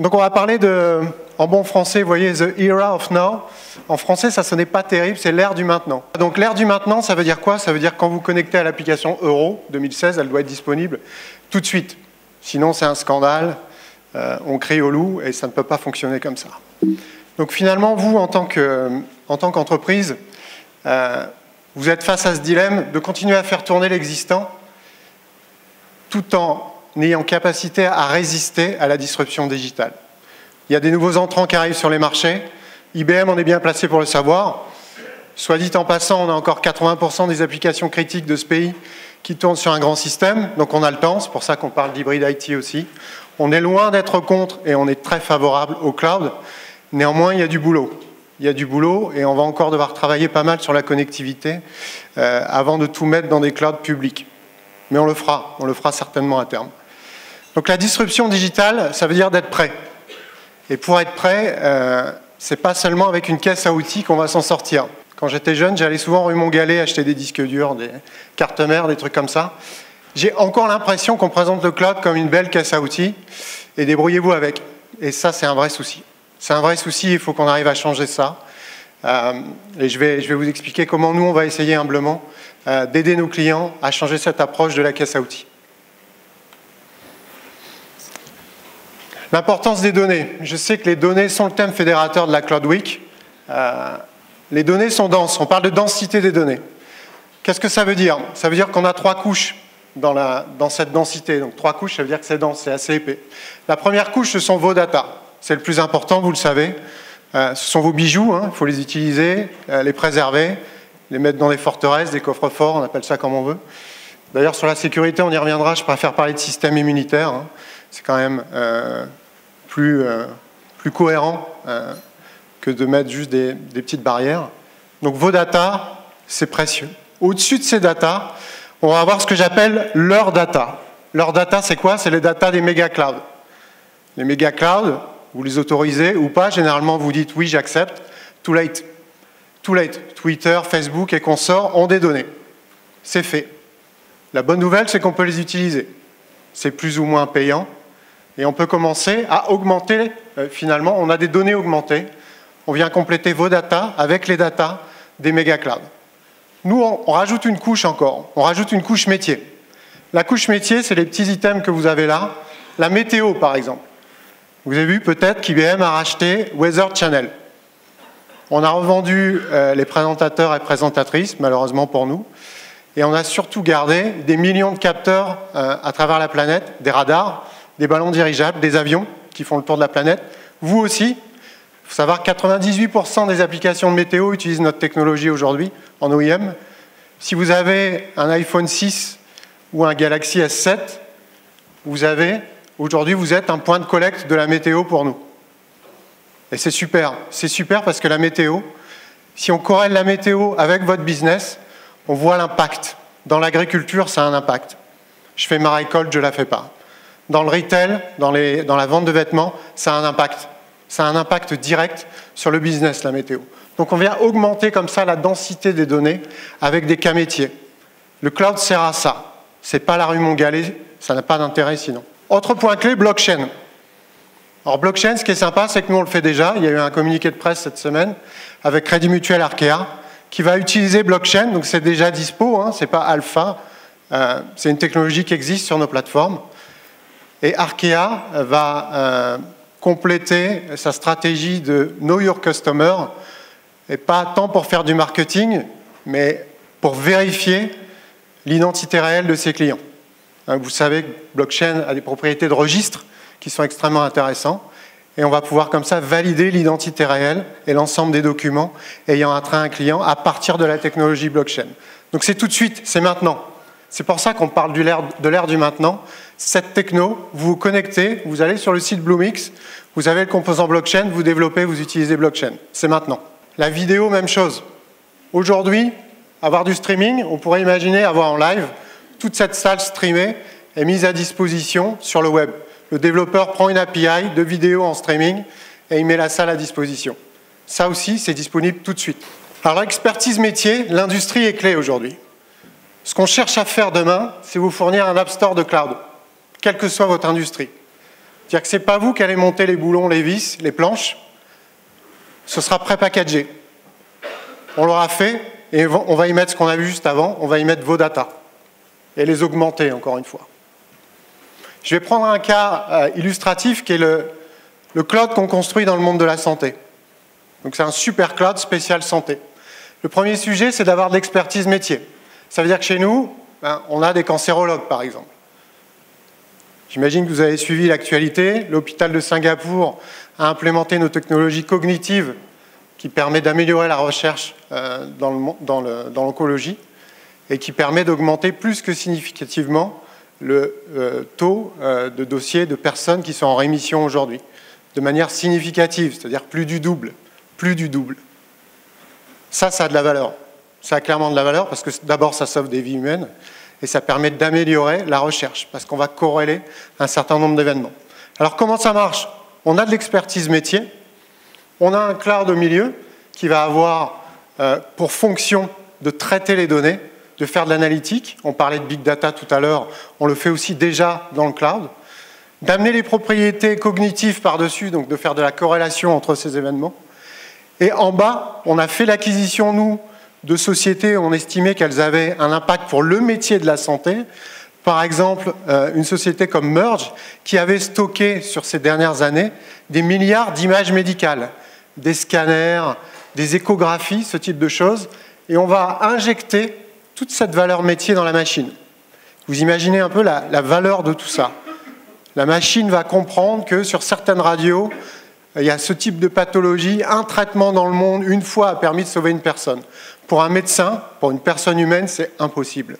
Donc on va parler de, en bon français, vous voyez, the era of now. En français, ça sonnait pas terrible, c'est l'ère du maintenant. Donc l'ère du maintenant, ça veut dire quoi? Ça veut dire quand vous connectez à l'application Euro 2016, elle doit être disponible tout de suite. Sinon, c'est un scandale, on crie au loup et ça ne peut pas fonctionner comme ça. Donc finalement, vous, en tant qu'entreprise, vous êtes face à ce dilemme de continuer à faire tourner l'existant tout en ayant capacité à résister à la disruption digitale. Il y a des nouveaux entrants qui arrivent sur les marchés. IBM, on est bien placé pour le savoir. Soit dit en passant, on a encore 80% des applications critiques de ce pays qui tournent sur un grand système, donc on a le temps, c'est pour ça qu'on parle d'hybride IT aussi. On est loin d'être contre et on est très favorable au cloud. Néanmoins, il y a du boulot. Il y a du boulot et on va encore devoir travailler pas mal sur la connectivité avant de tout mettre dans des clouds publics. Mais on le fera certainement à terme. Donc la disruption digitale, ça veut dire d'être prêt. Et pour être prêt, c'est pas seulement avec une caisse à outils qu'on va s'en sortir. Quand j'étais jeune, j'allais souvent rue Montgalet acheter des disques durs, des cartes mères, des trucs comme ça. J'ai encore l'impression qu'on présente le cloud comme une belle caisse à outils et débrouillez-vous avec. Et ça, c'est un vrai souci. C'est un vrai souci, il faut qu'on arrive à changer ça. Et je vais vous expliquer comment nous, on va essayer humblement d'aider nos clients à changer cette approche de la caisse à outils. L'importance des données. Je sais que les données sont le thème fédérateur de la Cloud Week. Les données sont denses. On parle de densité des données. Qu'est-ce que ça veut dire? Ça veut dire qu'on a 3 couches dans cette densité. Donc 3 couches, ça veut dire que c'est dense, c'est assez épais. La première couche, ce sont vos data. C'est le plus important, vous le savez. Ce sont vos bijoux, hein. Il faut les utiliser, les préserver, les mettre dans des forteresses, des coffres forts, on appelle ça comme on veut. D'ailleurs, sur la sécurité, on y reviendra, je préfère parler de système immunitaire. Hein. C'est quand même plus cohérent que de mettre juste des petites barrières. Donc vos data, c'est précieux. Au-dessus de ces data, on va avoir ce que j'appelle leur data. Leur data, c'est quoi? C'est les data des méga clouds. Les méga clouds, vous les autorisez ou pas, généralement vous dites oui, j'accepte. Too late. Too late. Twitter, Facebook et consorts ont des données. C'est fait. La bonne nouvelle, c'est qu'on peut les utiliser. C'est plus ou moins payant. Et on peut commencer à augmenter, finalement, on a des données augmentées. On vient compléter vos data avec les data des méga clouds. Nous, on rajoute une couche encore. On rajoute une couche métier. La couche métier, c'est les petits items que vous avez là. La météo, par exemple. Vous avez vu peut-être qu'IBM a racheté Weather Channel. On a revendu les présentateurs et présentatrices, malheureusement pour nous. Et on a surtout gardé des millions de capteurs à travers la planète, des radars, des ballons dirigeables, des avions qui font le tour de la planète. Vous aussi, il faut savoir que 98% des applications de météo utilisent notre technologie aujourd'hui en OEM. Si vous avez un iPhone 6 ou un Galaxy S7, aujourd'hui vous êtes un point de collecte de la météo pour nous. Et c'est super parce que la météo, si on corrèle la météo avec votre business, on voit l'impact. Dans l'agriculture, ça a un impact. Je fais ma récolte, je ne la fais pas. Dans le retail, dans la vente de vêtements, ça a un impact. Ça a un impact direct sur le business, la météo. Donc on vient augmenter comme ça la densité des données avec des cas métiers. Le cloud sert à ça. Ce n'est pas la rue Montgalet, ça n'a pas d'intérêt sinon. Autre point clé, blockchain. Alors blockchain, ce qui est sympa, c'est que nous on le fait déjà. Il y a eu un communiqué de presse cette semaine avec Crédit Mutuel Arkea qui va utiliser blockchain, donc c'est déjà dispo, hein, c'est pas alpha, c'est une technologie qui existe sur nos plateformes. Et Arkea va compléter sa stratégie de Know Your Customer, et pas tant pour faire du marketing, mais pour vérifier l'identité réelle de ses clients. Vous savez que blockchain a des propriétés de registre qui sont extrêmement intéressants, et on va pouvoir comme ça valider l'identité réelle et l'ensemble des documents ayant attrait à un client à partir de la technologie blockchain. Donc c'est tout de suite, c'est maintenant. C'est pour ça qu'on parle de l'ère du maintenant. Cette techno, vous vous connectez, vous allez sur le site Bluemix, vous avez le composant blockchain, vous développez, vous utilisez blockchain. C'est maintenant. La vidéo, même chose. Aujourd'hui, avoir du streaming, on pourrait imaginer avoir en live toute cette salle streamée est mise à disposition sur le web. Le développeur prend une API de vidéo en streaming et il met la salle à disposition. Ça aussi, c'est disponible tout de suite. Alors, expertise métier, l'industrie est clé aujourd'hui. Ce qu'on cherche à faire demain, c'est vous fournir un App Store de cloud, quelle que soit votre industrie. C'est-à-dire que ce n'est pas vous qui allez monter les boulons, les vis, les planches, ce sera pré-packagé. On l'aura fait et on va y mettre ce qu'on a vu juste avant, on va y mettre vos datas et les augmenter encore une fois. Je vais prendre un cas illustratif qui est le cloud qu'on construit dans le monde de la santé. Donc c'est un super cloud spécial santé. Le premier sujet, c'est d'avoir de l'expertise métier. Ça veut dire que chez nous, on a des cancérologues par exemple. J'imagine que vous avez suivi l'actualité. L'hôpital de Singapour a implémenté nos technologies cognitives qui permet d'améliorer la recherche dans l'oncologie et qui permet d'augmenter plus que significativement le taux de dossiers de personnes qui sont en rémission aujourd'hui, de manière significative, c'est-à-dire plus du double. Plus du double. Ça a de la valeur. Ça a clairement de la valeur parce que d'abord, ça sauve des vies humaines et ça permet d'améliorer la recherche parce qu'on va corréler un certain nombre d'événements. Alors, comment ça marche? On a de l'expertise métier, on a un cloud au milieu qui va avoir pour fonction de traiter les données, de faire de l'analytique. On parlait de big data tout à l'heure, on le fait aussi déjà dans le cloud. D'amener les propriétés cognitives par-dessus, donc de faire de la corrélation entre ces événements. Et en bas, on a fait l'acquisition, nous, de sociétés où on estimait qu'elles avaient un impact pour le métier de la santé. Par exemple, une société comme Merge, qui avait stocké sur ces dernières années des milliards d'images médicales, des scanners, des échographies, ce type de choses, et on va injecter toute cette valeur métier dans la machine. Vous imaginez un peu la valeur de tout ça. La machine va comprendre que sur certaines radios, il y a ce type de pathologie, un traitement dans le monde, une fois, a permis de sauver une personne. Pour un médecin, pour une personne humaine, c'est impossible.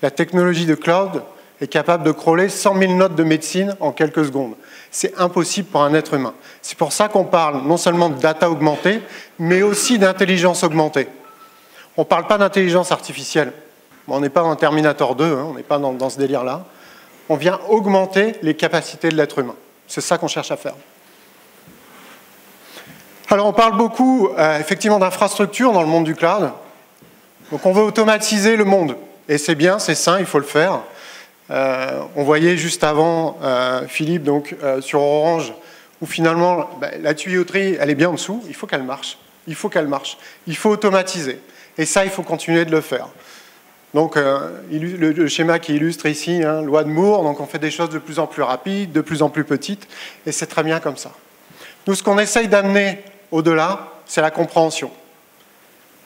La technologie de cloud est capable de crawler 100 000 notes de médecine en quelques secondes. C'est impossible pour un être humain. C'est pour ça qu'on parle non seulement de data augmentée, mais aussi d'intelligence augmentée. On ne parle pas d'intelligence artificielle. On n'est pas dans Terminator 2, on n'est pas dans ce délire-là. On vient augmenter les capacités de l'être humain. C'est ça qu'on cherche à faire. Alors on parle beaucoup effectivement d'infrastructure dans le monde du cloud. Donc on veut automatiser le monde. Et c'est bien, c'est sain, il faut le faire. On voyait juste avant Philippe donc, sur Orange, où finalement la tuyauterie, elle est bien en dessous, il faut qu'elle marche. Il faut qu'elle marche. Il faut automatiser. Et ça, il faut continuer de le faire. Donc le schéma qui illustre ici, loi de Moore, donc on fait des choses de plus en plus rapides, de plus en plus petites, et c'est très bien comme ça. Nous, ce qu'on essaye d'amener au-delà, c'est la compréhension.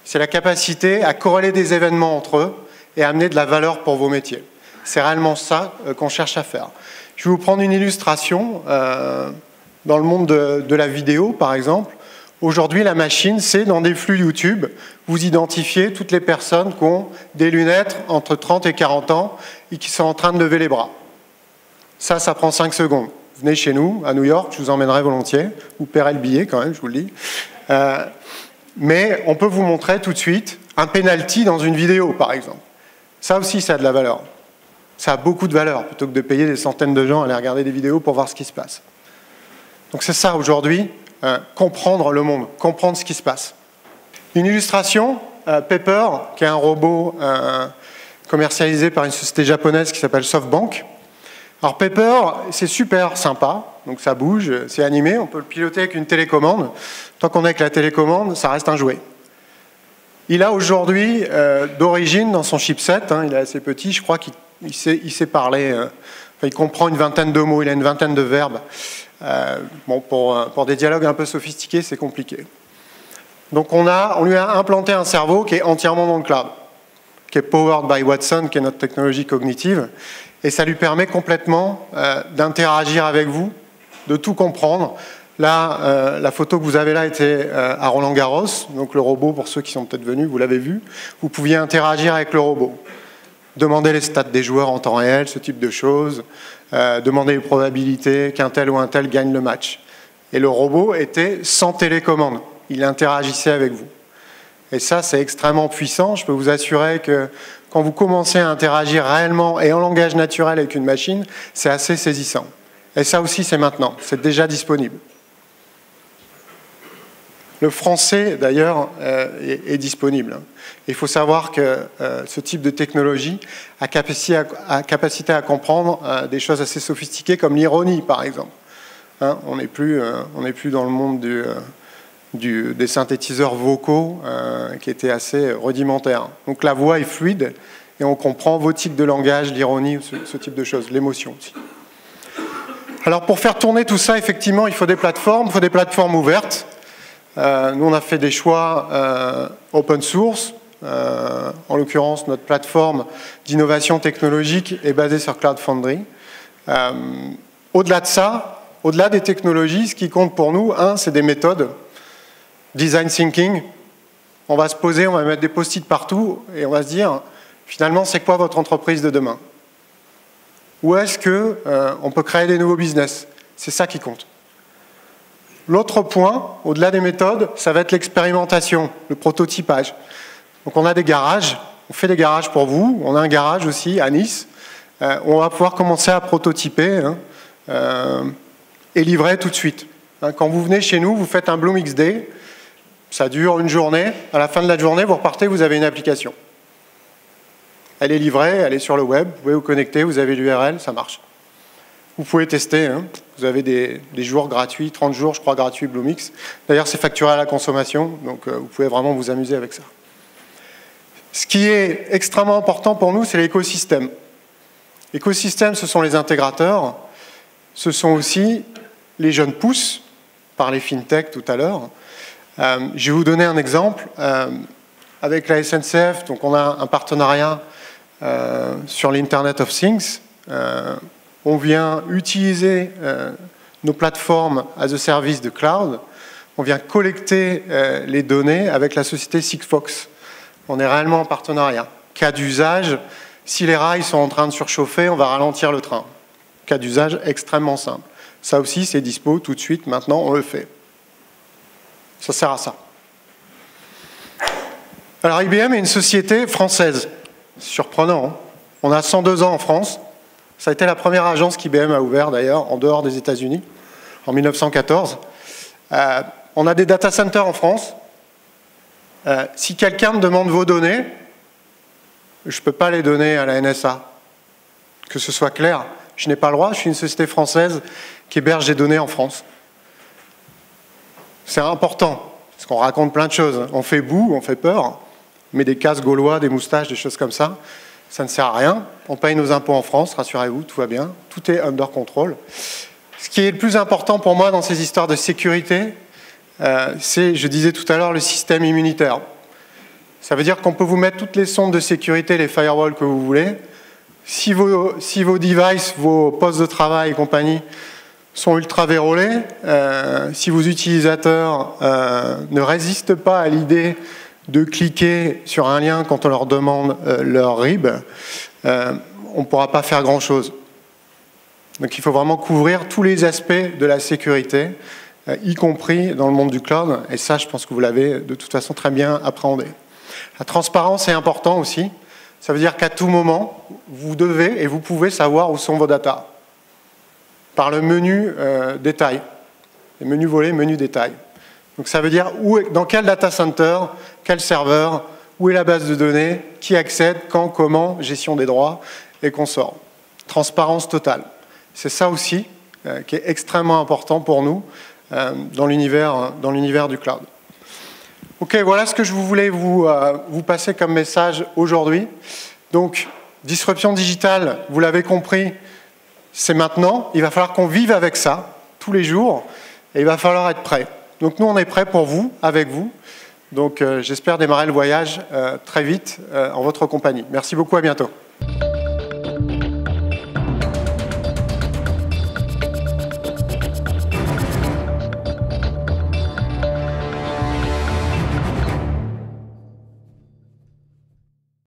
C'est la capacité à corréler des événements entre eux et à amener de la valeur pour vos métiers. C'est réellement ça qu'on cherche à faire. Je vais vous prendre une illustration. Dans le monde de la vidéo, par exemple, aujourd'hui, la machine, c'est dans des flux YouTube, vous identifiez toutes les personnes qui ont des lunettes entre 30 et 40 ans et qui sont en train de lever les bras. Ça prend 5 secondes. Venez chez nous, à New York, je vous emmènerai volontiers. Vous paierez le billet quand même, je vous le dis. Mais on peut vous montrer tout de suite un penalty dans une vidéo, par exemple. Ça aussi, ça a de la valeur. Ça a beaucoup de valeur, plutôt que de payer des centaines de gens à aller regarder des vidéos pour voir ce qui se passe. Donc c'est ça, aujourd'hui, comprendre le monde, comprendre ce qui se passe. Une illustration, Pepper, qui est un robot commercialisé par une société japonaise qui s'appelle SoftBank. Alors Pepper, c'est super sympa, donc ça bouge, c'est animé, on peut le piloter avec une télécommande. Tant qu'on est avec la télécommande, ça reste un jouet. Il a aujourd'hui, d'origine, dans son chipset, il est assez petit, je crois qu'il sait parler, il comprend une vingtaine de mots, il a une vingtaine de verbes. Bon, pour des dialogues un peu sophistiqués, c'est compliqué. Donc on lui a implanté un cerveau qui est entièrement dans le cloud, qui est powered by Watson, qui est notre technologie cognitive, et ça lui permet complètement d'interagir avec vous, de tout comprendre. Là, la photo que vous avez là était à Roland-Garros, donc le robot, pour ceux qui sont peut-être venus, vous l'avez vu, vous pouviez interagir avec le robot, demander les stats des joueurs en temps réel, ce type de choses, demander les probabilités qu'un tel ou un tel gagne le match. Et le robot était sans télécommande, il interagissait avec vous. Et ça, c'est extrêmement puissant. Je peux vous assurer que quand vous commencez à interagir réellement et en langage naturel avec une machine, c'est assez saisissant. Et ça aussi, c'est maintenant, c'est déjà disponible. Le français, d'ailleurs, est disponible. Il faut savoir que ce type de technologie a capacité à comprendre des choses assez sophistiquées comme l'ironie, par exemple. Hein, on n'est plus dans le monde des synthétiseurs vocaux qui étaient assez rudimentaires. Donc la voix est fluide et on comprend vos tics de langage, l'ironie, ce type de choses, l'émotion aussi. Alors pour faire tourner tout ça, effectivement, il faut des plateformes ouvertes. Nous, on a fait des choix open source. En l'occurrence, notre plateforme d'innovation technologique est basée sur Cloud Foundry. Au-delà de ça, au-delà des technologies, ce qui compte pour nous, c'est des méthodes. Design thinking, on va se poser, on va mettre des post-it partout et on va se dire, finalement, c'est quoi votre entreprise de demain? Où est-ce qu'on peut créer des nouveaux business? C'est ça qui compte. L'autre point, au-delà des méthodes, ça va être l'expérimentation, le prototypage. Donc on a des garages, on fait des garages pour vous, on a un garage aussi à Nice, où on va pouvoir commencer à prototyper et livrer tout de suite. Quand vous venez chez nous, vous faites un Bloom XD, ça dure une journée, à la fin de la journée, vous repartez, vous avez une application. Elle est livrée, elle est sur le web, vous pouvez vous connecter, vous avez l'URL, ça marche. Vous pouvez tester, vous avez des jours gratuits, 30 jours, je crois, gratuits BloomX. D'ailleurs, c'est facturé à la consommation, donc vous pouvez vraiment vous amuser avec ça. Ce qui est extrêmement important pour nous, c'est l'écosystème. L'écosystème, ce sont les intégrateurs, ce sont aussi les jeunes pousses, par les fintech tout à l'heure. Je vais vous donner un exemple. Avec la SNCF, donc on a un partenariat sur l'Internet of Things. On vient utiliser nos plateformes as a service de cloud. On vient collecter les données avec la société Sigfox. On est réellement en partenariat. Cas d'usage, si les rails sont en train de surchauffer, on va ralentir le train. Cas d'usage extrêmement simple. Ça aussi, c'est dispo tout de suite. Maintenant, on le fait. Ça sert à ça. Alors, IBM est une société française. Surprenant, hein. On a 102 ans en France. Ça a été la première agence qu'IBM a ouverte, d'ailleurs, en dehors des États-Unis, en 1914. On a des data centers en France. Si quelqu'un me demande vos données, je ne peux pas les donner à la NSA. Que ce soit clair, je n'ai pas le droit. Je suis une société française qui héberge des données en France. C'est important, parce qu'on raconte plein de choses. On fait boue, on fait peur, mais des casques gaulois, des moustaches, des choses comme ça, ça ne sert à rien. On paye nos impôts en France, rassurez-vous, tout va bien. Tout est under control. Ce qui est le plus important pour moi dans ces histoires de sécurité, c'est, je disais tout à l'heure, le système immunitaire. Ça veut dire qu'on peut vous mettre toutes les sondes de sécurité, les firewalls que vous voulez. Si vos devices, vos postes de travail et compagnie sont ultra vérolés, si vos utilisateurs ne résistent pas à l'idée de cliquer sur un lien quand on leur demande leur RIB, on ne pourra pas faire grand-chose. Donc il faut vraiment couvrir tous les aspects de la sécurité, y compris dans le monde du cloud, et ça, je pense que vous l'avez de toute façon très bien appréhendé. La transparence est importante aussi. Ça veut dire qu'à tout moment, vous devez et vous pouvez savoir où sont vos data. Par le menu détail. Les menus volets, menu détail. Donc ça veut dire dans quel data center, quel serveur, où est la base de données, qui accède, quand, comment, gestion des droits et consorts. Transparence totale. C'est ça aussi qui est extrêmement important pour nous dans l'univers du cloud. Ok, voilà ce que je voulais vous passer comme message aujourd'hui. Donc, disruption digitale, vous l'avez compris, c'est maintenant. Il va falloir qu'on vive avec ça tous les jours et il va falloir être prêt. Donc, nous, on est prêts pour vous, avec vous. Donc, j'espère démarrer le voyage très vite en votre compagnie. Merci beaucoup, à bientôt.